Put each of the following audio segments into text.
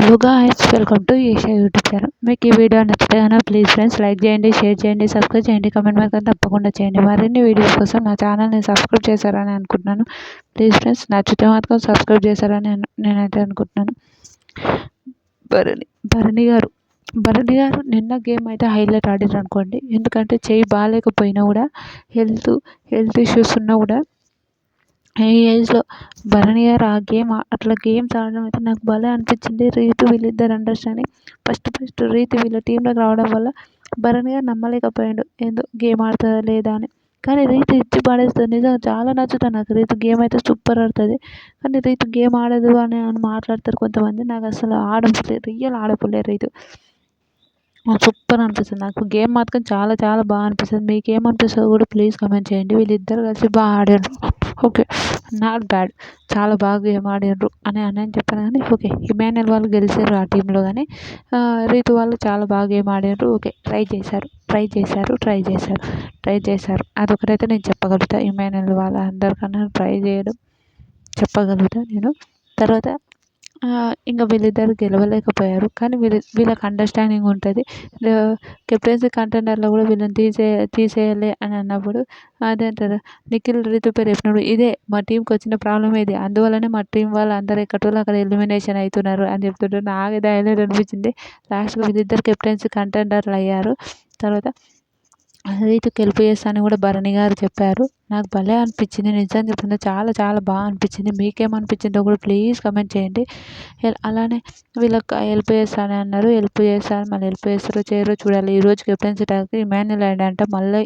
Hello guys, welcome to Eesha YouTube channel. మీకు ఈ video నచ్చితే కనుక ప్లీజ్ ఫ్రెండ్స్ లైక్ చేయండి, షేర్ చేయండి, సబ్స్క్రైబ్ చేయండి, కమెంట్ మాత్రం తప్పకుండా చేయండి. మరిన్ని వీడియోస్ కోసం నా ఛానల్ని సబ్స్క్రైబ్ చేశారని అనుకుంటున్నాను. ప్లీజ్ ఫ్రెండ్స్ నచ్చితే మాత్రం సబ్స్క్రైబ్ చేశారని నేనైతే అనుకుంటున్నాను. భరణి గారు నిన్న గేమ్ అయితే హైలైట్ ఆడారు అనుకోండి. ఎందుకంటే చెయ్యి బాగాలేకపోయినా కూడా హెల్త్ ఇష్యూస్ ఉన్నా కూడా ఈ ఏజ్లో భరణి గారు ఆ గేమ్ అట్లా గేమ్స్ ఆడడం అయితే నాకు భలే అనిపించింది. రీతు వీళ్ళిద్దరు అండర్స్టాండింగ్ ఫస్ట్ రీతు వీళ్ళ టీంలోకి రావడం వల్ల భరణి గారు నమ్మలేకపోయాడు ఏందో గేమ్ ఆడుతుందా లేదా అని. కానీ రీతు ఇచ్చి పడేస్తుంది. నిజంగా చాలా నచ్చుతుంది నాకు. రీతు గేమ్ అయితే సూపర్ ఆడుతుంది. కానీ రీతు గేమ్ ఆడదు అని మాట్లాడతారు కొంతమంది. నాకు అసలు రియల్ ఆడపిల్లే రీతు. సూపర్ అనిపిస్తుంది నాకు. గేమ్ మాత్రం చాలా చాలా బాగా అనిపిస్తుంది. మీకు ఏమనిపిస్తుందో కూడా ప్లీజ్ కమెంట్ చేయండి. వీళ్ళిద్దరు కలిసి బాగా ఆడారు. ఓకే, నాట్ బ్యాడ్, చాలా బాగా గేమ్ ఆడారు అని చెప్పాను. కానీ ఓకే, ఇమాన్యుయల్ వాళ్ళు గెలిచారు ఆ టీంలో. కానీ రీతు వాళ్ళు చాలా బాగా గేమ్ ఆడారు. ఓకే, ట్రై చేశారు. అదొకటైతే నేను చెప్పగలుగుతా. ఇమాన్యుయల్ వాళ్ళ అందరికన్నా ట్రై చేయడం చెప్పగలుగుతా నేను. తర్వాత ఇంకా వీళ్ళిద్దరు గెలవలేకపోయారు. కానీ వీళ్ళకి అండర్స్టాండింగ్ ఉంటుంది. కెప్టెన్సీ కంటెండర్లో కూడా వీళ్ళని తీసేయాలి అని అన్నప్పుడు అదేంటారు, నిఖిల్ రీతు పేరు చెప్పినప్పుడు ఇదే మా టీంకి వచ్చిన ప్రాబ్లం ఇది, అందువల్లనే మా టీం వాళ్ళు అందరు ఎక్కడోళ్ళు అక్కడ ఎలిమినేషన్ అవుతున్నారు అని చెప్తుంటారు. నాకు ఇది హైలైట్ అనిపించింది. లాస్ట్గా వీళ్ళిద్దరు కెప్టెన్సీ కంటెండర్లు అయ్యారు. తర్వాత రీతుకి హెల్ప్ చేస్తానని కూడా భరణి గారు చెప్పారు. నాకు భలే అనిపించింది. నిజం చెప్తున్నా, చాలా చాలా బాగా అనిపించింది. మీకేమనిపించిందో కూడా ప్లీజ్ కమెంట్ చేయండి. అలానే వీళ్ళకి హెల్ప్ చేస్తానని అన్నారు. హెల్ప్ చేస్తారు, మళ్ళీ హెల్ప్ చేస్తారో చేయరో చూడాలి. ఈరోజు కెప్టెన్సీ టాస్క్ ఇమాన్యుయల్ అయ్యాడంట. మళ్ళీ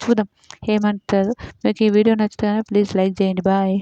చూద్దాం ఏమంటారు. మీకు ఈ వీడియో నచ్చితే ప్లీజ్ లైక్ చేయండి. బాయ్.